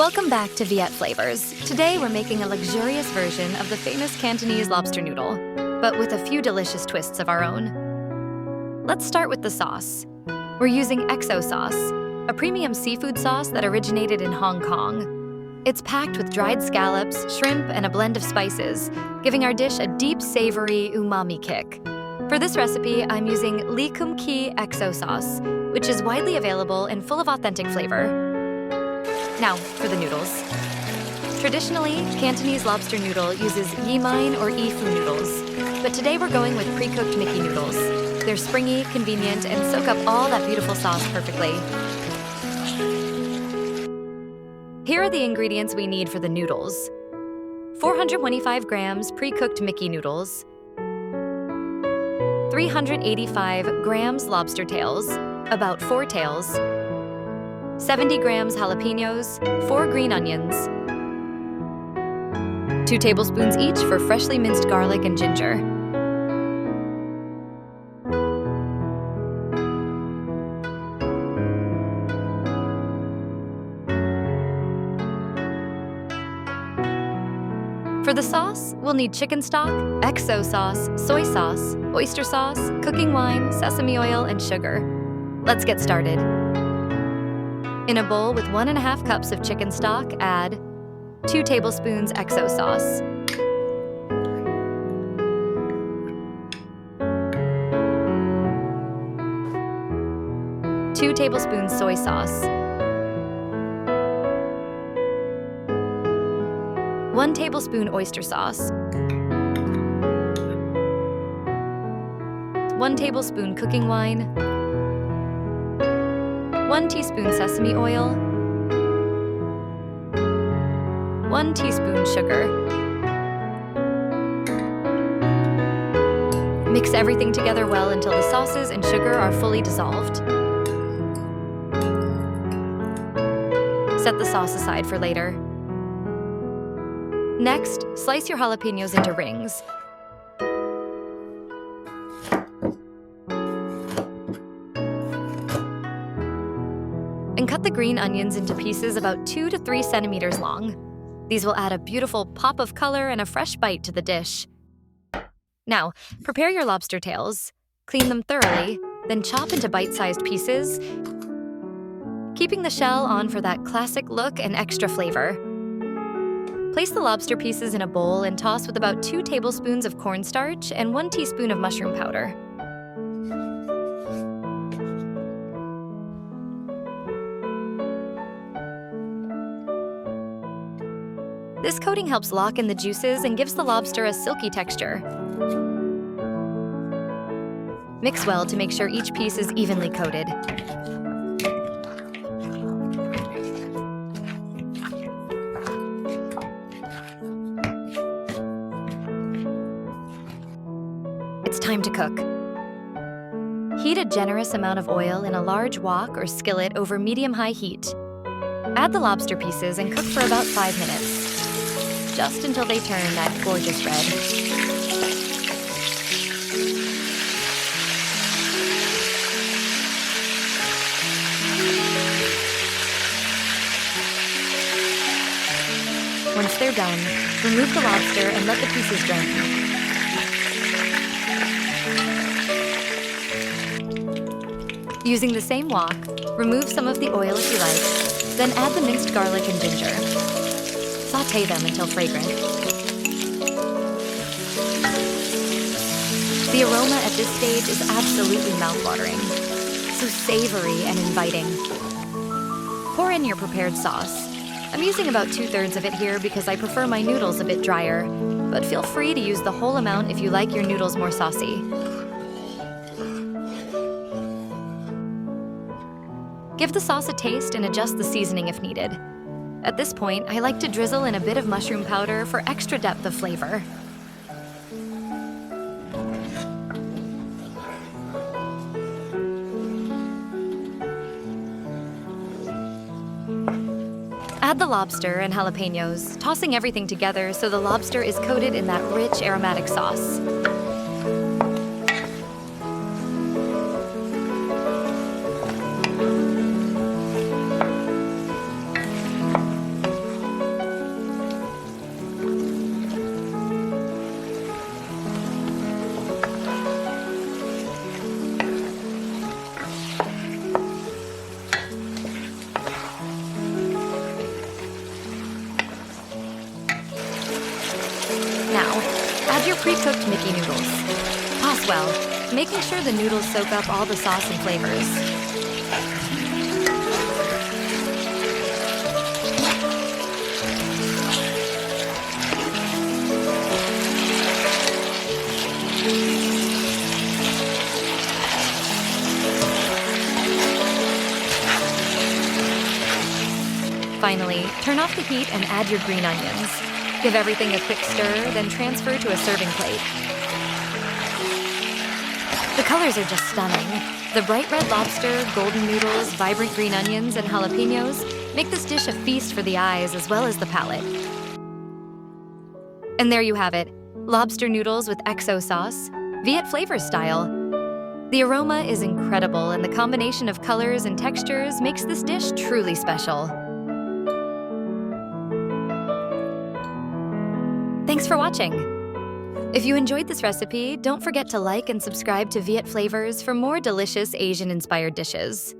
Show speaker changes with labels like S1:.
S1: Welcome back to Viet Flavors. Today we're making a luxurious version of the famous Cantonese lobster noodle, but with a few delicious twists of our own. Let's start with the sauce. We're using XO sauce, a premium seafood sauce that originated in Hong Kong. It's packed with dried scallops, shrimp, and a blend of spices, giving our dish a deep, savory umami kick. For this recipe, I'm using MIKI XO sauce, which is widely available and full of authentic flavor. Now, for the noodles. Traditionally, Cantonese lobster noodle uses yimine or ifu noodles, but today we're going with pre-cooked MIKI noodles. They're springy, convenient, and soak up all that beautiful sauce perfectly. Here are the ingredients we need for the noodles. 425 grams pre-cooked MIKI noodles, 385 grams lobster tails, about 4 tails, 70 grams jalapeños, 4 green onions, 2 tablespoons each for freshly minced garlic and ginger. For the sauce, we'll need chicken stock, XO sauce, soy sauce, oyster sauce, cooking wine, sesame oil, and sugar. Let's get started. In a bowl with 1½ cups of chicken stock, add 2 tablespoons XO sauce, 2 tablespoons soy sauce, 1 tablespoon oyster sauce, 1 tablespoon cooking wine, 1 teaspoon sesame oil, 1 teaspoon sugar. Mix everything together well until the sauces and sugar are fully dissolved. Set the sauce aside for later. Next, slice your jalapeños into rings. And cut the green onions into pieces about 2 to 3 centimeters long. These will add a beautiful pop of color and a fresh bite to the dish. Now, prepare your lobster tails. Clean them thoroughly, then chop into bite-sized pieces, keeping the shell on for that classic look and extra flavor. Place the lobster pieces in a bowl and toss with about 2 tablespoons of cornstarch and 1 teaspoon of mushroom powder. This coating helps lock in the juices and gives the lobster a silky texture. Mix well to make sure each piece is evenly coated. It's time to cook. Heat a generous amount of oil in a large wok or skillet over medium-high heat. Add the lobster pieces and cook for about 5 minutes. Just until they turn that gorgeous red. Once they're done, remove the lobster and let the pieces drain. Using the same wok, remove some of the oil if you like, then add the minced garlic and ginger. Sauté them until fragrant. The aroma at this stage is absolutely mouthwatering, so savory and inviting. Pour in your prepared sauce. I'm using about 2/3 of it here because I prefer my noodles a bit drier, but feel free to use the whole amount if you like your noodles more saucy. Give the sauce a taste and adjust the seasoning if needed. At this point, I like to drizzle in a bit of mushroom powder for extra depth of flavor. Add the lobster and jalapeños, tossing everything together so the lobster is coated in that rich aromatic sauce. Pre-cooked MIKI noodles. Toss well, making sure the noodles soak up all the sauce and flavors. Finally, turn off the heat and add your green onions. Give everything a quick stir, then transfer to a serving plate. The colors are just stunning. The bright red lobster, golden noodles, vibrant green onions, and jalapeños make this dish a feast for the eyes as well as the palate. And there you have it, lobster noodles with XO sauce, Viet flavor style. The aroma is incredible, and the combination of colors and textures makes this dish truly special. Thanks for watching. If you enjoyed this recipe, don't forget to like and subscribe to Viet Flavors for more delicious Asian-inspired dishes.